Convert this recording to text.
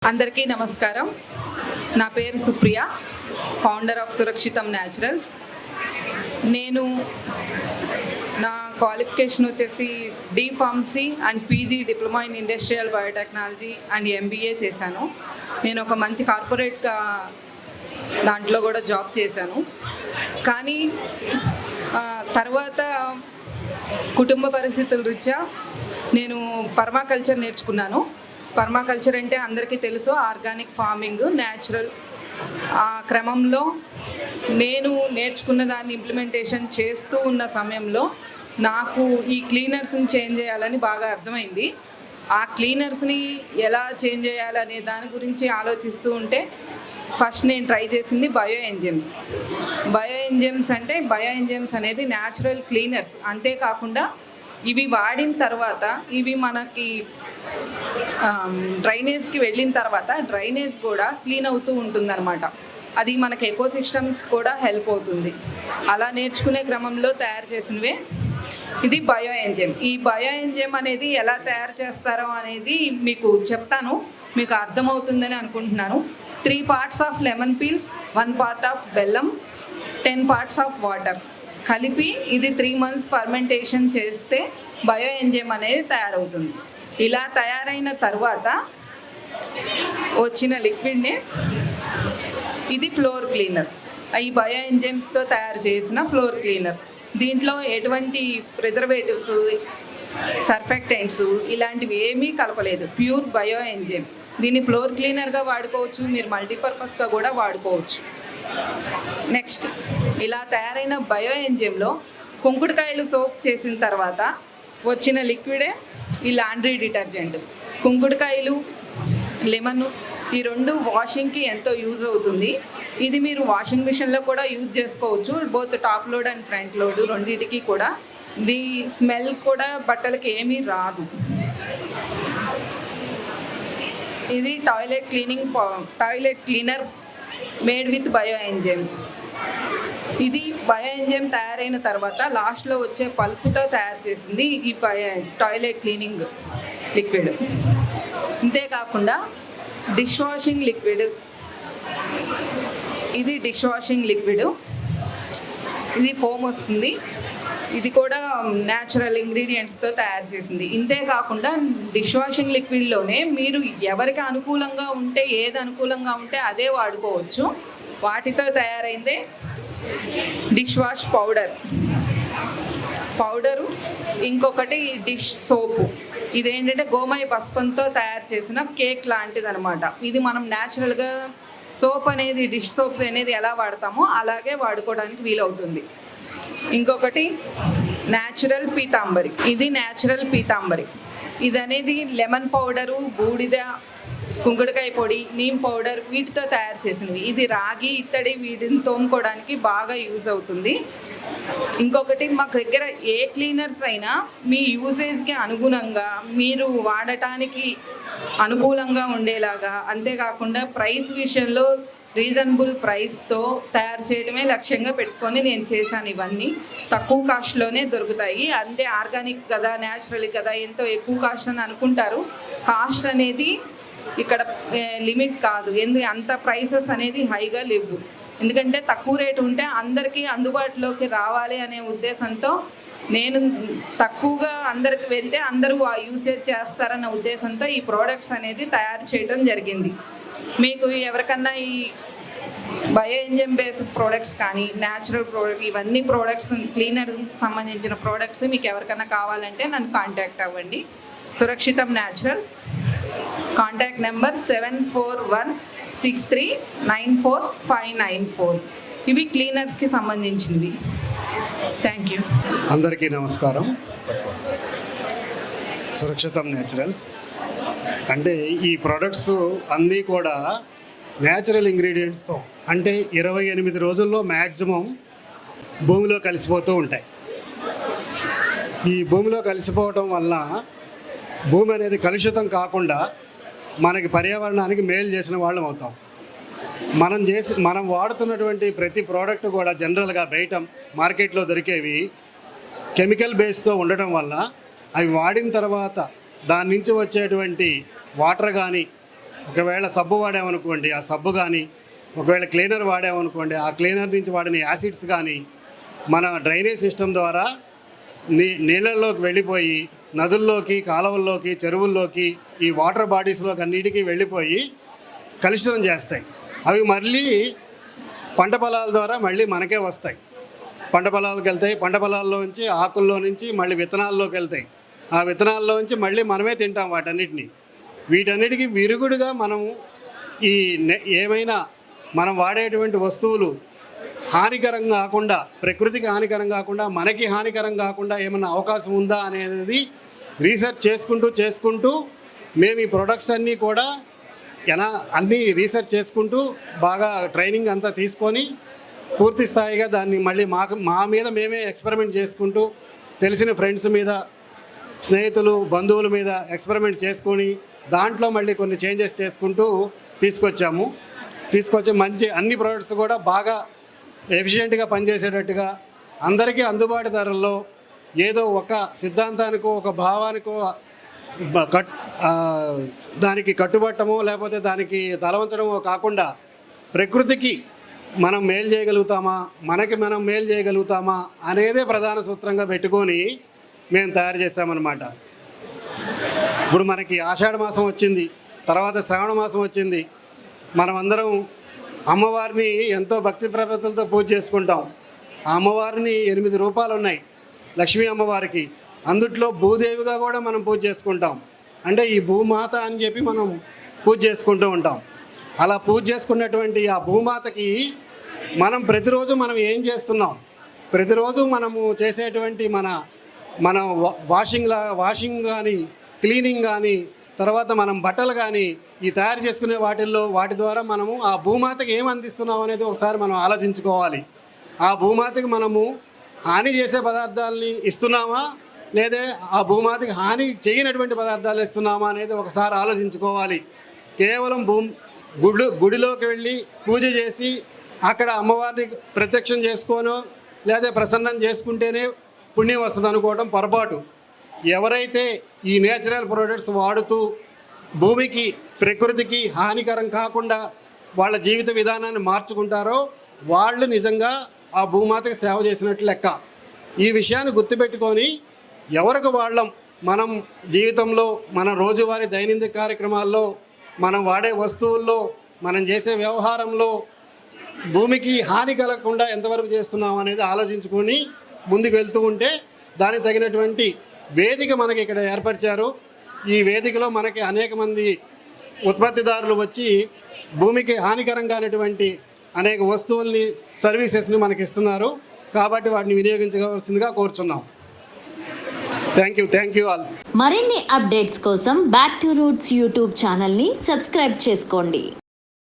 అందరికీ నమస్కారం. నా పేరు Supriya, founder of Surakshitam Naturals. నేను నా క్వాలిఫికేషన్ వచ్చేసి D pharmacy and PG diploma in industrial biotechnology and MBA చేశాను. నేను ఒక మంచి కార్పొరేట్ దాంట్లో కూడా జాబ్ చేశాను. కానీ తర్వాత కుటుంబ పరిస్థితుల రీత్యా నేను పర్మాకల్చర్ నేర్చుకున్నాను. పర్మాకల్చర్ అంటే అందరికీ తెలుసు, ఆర్గానిక్ ఫార్మింగ్, న్యాచురల్. ఆ క్రమంలో నేను నేర్చుకున్న దాన్ని ఇంప్లిమెంటేషన్ చేస్తూ ఉన్న సమయంలో నాకు ఈ క్లీనర్స్ని చేంజ్ చేయాలని బాగా అర్థమైంది. ఆ క్లీనర్స్ని ఎలా చేంజ్ చేయాలనే దాని గురించి ఆలోచిస్తూ ఉంటే ఫస్ట్ నేను ట్రై చేసింది బయో ఎంజైమ్స్. బయో ఎంజైమ్స్ అనేది న్యాచురల్ క్లీనర్స్. అంతేకాకుండా ఇవి వాడిన తర్వాత ఇవి మనకి డ్రైనేజ్కి వెళ్ళిన తర్వాత డ్రైనేజ్ కూడా క్లీన్ అవుతూ ఉంటుందన్నమాట. అది మనకి ఎకోసిస్టమ్ కూడా హెల్ప్ అవుతుంది. అలా నేర్చుకునే క్రమంలో తయారు చేసినవే ఇది బయో ఎంజైమ్. ఈ బయో ఎంజైమ్ అనేది ఎలా తయారు చేస్తారో అనేది మీకు చెప్తాను, మీకు అర్థమవుతుందని అనుకుంటున్నాను. 3 parts of lemon peels, 1 part of బెల్లం, 10 parts ఆఫ్ వాటర్ కలిపి ఇది 3 months ఫర్మెంటేషన్ చేస్తే బయో ఎంజైమ్ అనేది తయారవుతుంది. ఇలా తయారైన తర్వాత వచ్చిన లిక్విడ్నే ఇది ఫ్లోర్ క్లీనర్. ఈ బయో ఎంజైమ్స్తో తయారు చేసిన ఫ్లోర్ క్లీనర్. దీంట్లో ఎటువంటి ప్రిజర్వేటివ్స్, సర్ఫెక్టెంట్స్ ఇలాంటివి ఏమీ కలపలేదు. Pure bio enzyme. దీన్ని ఫ్లోర్ క్లీనర్గా వాడుకోవచ్చు, మీరు మల్టీపర్పస్గా కూడా వాడుకోవచ్చు. నెక్స్ట్, ఇలా తయారైన బయో ఎంజైమ్లో కుంకుడుకాయలు సోప్ చేసిన తర్వాత వచ్చిన లిక్విడే ఈ లాండ్రీ డిటర్జెంట్. కుంకుడుకాయలు, లెమన్ ఈ 2 వాషింగ్కి ఎంతో యూజ్ అవుతుంది. ఇది మీరు వాషింగ్ మిషన్లో కూడా యూజ్ చేసుకోవచ్చు, both top load and front load రెండింటికి కూడా. ది స్మెల్ కూడా బట్టలకి ఏమీ రాదు. ఇది toilet cleaner made with bio enzyme. ఇది బయో ఎంజైమ్ తయారైన తర్వాత లాస్ట్లో వచ్చే పల్పుతో తయారు చేసింది ఈ టాయిలెట్ క్లీనింగ్ లిక్విడ్. అంతేకాకుండా డిష్ వాషింగ్ లిక్విడ్. ఇది డిష్ వాషింగ్ లిక్విడ్. ఇది ఫోమ్ వస్తుంది. ఇది కూడా న్యాచురల్ ఇంగ్రీడియంట్స్తో తయారు చేసింది. ఇంతేకాకుండా డిష్ వాషింగ్ లిక్విడ్లోనే మీరు ఎవరికి అనుకూలంగా ఉంటే, ఏది అనుకూలంగా ఉంటే అదే వాడుకోవచ్చు. వాటితో తయారైందే డిష్ వాష్ పౌడరు. ఇంకొకటి డిష్ సోపు. ఇదేంటంటే గోమయ పసుపంతో తయారు చేసిన కేక్ లాంటిది అనమాట. ఇది మనం న్యాచురల్గా సోప్ అనేది, డిష్ సోప్ అనేది ఎలా వాడతామో అలాగే వాడుకోవడానికి వీలవుతుంది. ఇంకొకటి న్యాచురల్ పీతాంబరి. ఇది న్యాచురల్ పీతాంబరి. ఇది అనేది లెమన్ పౌడరు, బూడిద, కుంకుడుకాయ పొడి, నీమ్ పౌడర్ వీటితో తయారు చేసినవి. ఇది రాగి, ఇత్తడి వీటిని తోముకోవడానికి బాగా యూజ్ అవుతుంది. ఇంకొకటి, మాకు దగ్గర ఏ క్లీనర్స్ అయినా మీ యూసేజ్కి అనుగుణంగా మీరు వాడటానికి అనుకూలంగా ఉండేలాగా, అంతేకాకుండా ప్రైస్ విషయంలో రీజనబుల్ ప్రైస్తో తయారు చేయడమే లక్ష్యంగా పెట్టుకొని నేను చేశాను. ఇవన్నీ తక్కువ కాస్ట్లోనే దొరుకుతాయి. అంటే ఆర్గానిక్ కదా, న్యాచురల్ కదా, ఎంతో ఎక్కువ కాస్ట్ అని అనుకుంటారు. కాస్ట్ అనేది ఇక్కడ లిమిట్ కాదు. అంత ప్రైసెస్ అనేది హైగా లేవు. ఎందుకంటే తక్కువ రేటు ఉంటే అందరికీ అందుబాటులోకి రావాలి అనే ఉద్దేశంతో నేను తక్కువగా అందరికి వెళ్తే అందరూ యూసేజ్ చేస్తారన్న ఉద్దేశంతో ఈ ప్రోడక్ట్స్ అనేది తయారు చేయడం జరిగింది. మీకు ఎవరికన్నా ఈ బయో ఎంజైమ్ బేస్డ్ ప్రోడక్ట్స్ కానీ, న్యాచురల్ ప్రోడక్ట్, ఇవన్నీ ప్రోడక్ట్స్, క్లీనర్కి సంబంధించిన ప్రోడక్ట్స్ మీకు ఎవరికన్నా కావాలంటే నన్ను కాంటాక్ట్ అవ్వండి. సురక్షితం న్యాచురల్స్. Contact number 7416394594. ఇవి క్లీనర్స్కి సంబంధించినవి. Thank you. అందరికీ నమస్కారం. సురక్షితం న్యాచురల్స్ అంటే ఈ ప్రొడక్ట్స్ అన్నీ కూడా న్యాచురల్ ఇంగ్రీడియంట్స్తో, అంటే 28 రోజుల్లో మ్యాక్సిమం భూమిలో కలిసిపోతూ ఉంటాయి. ఈ భూమిలో కలిసిపోవటం వల్ల భూమి అనేది కలుషితం కాకుండా మనకి పర్యావరణానికి మేలు చేసిన వాళ్ళం అవుతాం. మనం వాడుతున్నటువంటి ప్రతి ప్రోడక్ట్ కూడా జనరల్గా బయట మార్కెట్లో దొరికేవి కెమికల్ బేస్తో ఉండటం వల్ల అవి వాడిన తర్వాత దాని నుంచి వచ్చేటువంటి వాటర్ కానీ ఒకవేళ సబ్బు వాడామనుకోండి, ఆ సబ్బు కానీ, ఒకవేళ క్లీనర్ వాడామనుకోండి, ఆ క్లీనర్ నుంచి వాడిన యాసిడ్స్ కానీ మన డ్రైనేజ్ సిస్టమ్ ద్వారా నీళ్ళల్లోకి వెళ్ళిపోయి నదుల్లోకి, కాలువల్లోకి, చెరువుల్లోకి, ఈ వాటర్ బాడీస్లోకి అన్నిటికీ వెళ్ళిపోయి కలుషితం చేస్తాయి. అవి మళ్ళీ పంట పొలాల ద్వారా మళ్ళీ మనకే వస్తాయి. పంట పొలాలకు వెళ్తాయి, పంట పొలాల్లోంచి ఆకుల్లో నుంచి మళ్ళీ విత్తనాల్లోకి వెళ్తాయి. ఆ విత్తనాల్లోంచి మళ్ళీ మనమే తింటాం వాటన్నిటిని. వీటన్నిటికీ విరుగుడుగా మనం ఈ ఏమైనా మనం వాడేటువంటి వస్తువులు హానికరం కాకుండా, ప్రకృతికి హానికరం కాకుండా, మనకి హానికరం కాకుండా ఏమైనా అవకాశం ఉందా అనేది రీసెర్చ్ చేసుకుంటూ మేము ఈ ప్రొడక్ట్స్ అన్నీ కూడా అన్నీ రీసెర్చ్ చేసుకుంటూ బాగా ట్రైనింగ్ అంతా తీసుకొని పూర్తి స్థాయిగా దాన్ని మళ్ళీ మా మీద మేమే ఎక్స్పెరిమెంట్ చేసుకుంటూ తెలిసిన ఫ్రెండ్స్ మీద, స్నేహితులు, బంధువుల మీద ఎక్స్పెరిమెంట్ చేసుకొని దాంట్లో మళ్ళీ కొన్ని చేంజెస్ చేసుకుంటూ తీసుకొచ్చి మంచి అన్ని ప్రోడక్ట్స్ కూడా బాగా ఎఫిషియెంట్గా పనిచేసేటట్టుగా అందరికీ అందుబాటు ధరల్లో, ఏదో ఒక సిద్ధాంతానికో ఒక భావానికో దానికి కట్టుబట్టమో లేకపోతే దానికి తలవంచడమో కాకుండా ప్రకృతికి మనం మేలు చేయగలుగుతామా, మనకి మనం మేలు చేయగలుగుతామా అనేదే ప్రధాన సూత్రంగా పెట్టుకొని మేము తయారు చేసామన్నమాట. ఇప్పుడు మనకి ఆషాఢ మాసం వచ్చింది, తర్వాత శ్రావణ మాసం వచ్చింది. మనమందరం అమ్మవారిని ఎంతో భక్తి ప్రపత్తులతో పూజ చేసుకుంటాం. ఆ అమ్మవారిని 8 రూపాలు ఉన్నాయి లక్ష్మీ అమ్మవారికి. అందుట్లో భూదేవిగా కూడా మనం పూజ చేసుకుంటాం. అంటే ఈ భూమాత అని చెప్పి మనం పూజ చేసుకుంటూ ఉంటాం. అలా పూజ చేసుకున్నటువంటి ఆ భూమాతకి మనం ప్రతిరోజు మనం ఏం చేస్తున్నాం, ప్రతిరోజు మనము చేసేటువంటి మన వాషింగ్ కానీ, క్లీనింగ్ కానీ, తర్వాత మనం బట్టలు కానీ, ఈ తయారు చేసుకునే వాటి ద్వారా మనము ఆ భూమాతకి ఏం అందిస్తున్నాం అనేది ఒకసారి మనం ఆలోచించుకోవాలి. ఆ భూమాతకి మనము హాని చేసే పదార్థాలని ఇస్తున్నామా, లేదా ఆ భూమాతకి హాని చేయనటువంటి పదార్థాలు ఇస్తున్నామా అనేది ఒకసారి ఆలోచించుకోవాలి. కేవలం గుడిలోకి వెళ్ళి పూజ చేసి అక్కడ అమ్మవారిని ప్రత్యక్షం చేసుకోనో లేదా ప్రసన్నం చేసుకుంటేనే పుణ్యం వస్తుంది అనుకోవడం పొరపాటు. ఎవరైతే ఈ నేచురల్ ప్రొడక్ట్స్ వాడుతూ భూమికి, ప్రకృతికి హానికరం కాకుండా వాళ్ళ జీవిత విధానాన్ని మార్చుకుంటారో వాళ్ళు నిజంగా ఆ భూమాతకి సేవ చేసినట్లు లెక్క. ఈ విషయాన్ని గుర్తుపెట్టుకొని ఎవరికి వాళ్ళం మనం జీవితంలో, మన రోజువారీ దైనందిక కార్యక్రమాల్లో, మనం వాడే వస్తువుల్లో, మనం చేసే వ్యవహారంలో భూమికి హాని కలగకుండా ఎంతవరకు చేస్తున్నాం అనేది ఆలోచించుకొని ముందుకు వెళ్తూ ఉంటే దానికి తగినటువంటి వేదిక మనకి ఇక్కడ ఏర్పరిచారు. ఈ వేదికలో మనకి అనేక మంది ఉత్పత్తిదారులు వచ్చి భూమికి హానికరం కానటువంటి అనేక వస్తువుల్ని, సర్వీసెస్ని మనకి ఇస్తున్నారు. కాబట్టి వాటిని వినియోగించవలసిందిగా కోరుచున్నాం. Thank you all. మరిన్ని అప్డేట్స్ కోసం బ్యాక్ టు రూట్స్ యూట్యూబ్ ఛానల్ని సబ్స్క్రైబ్ చేసుకోండి.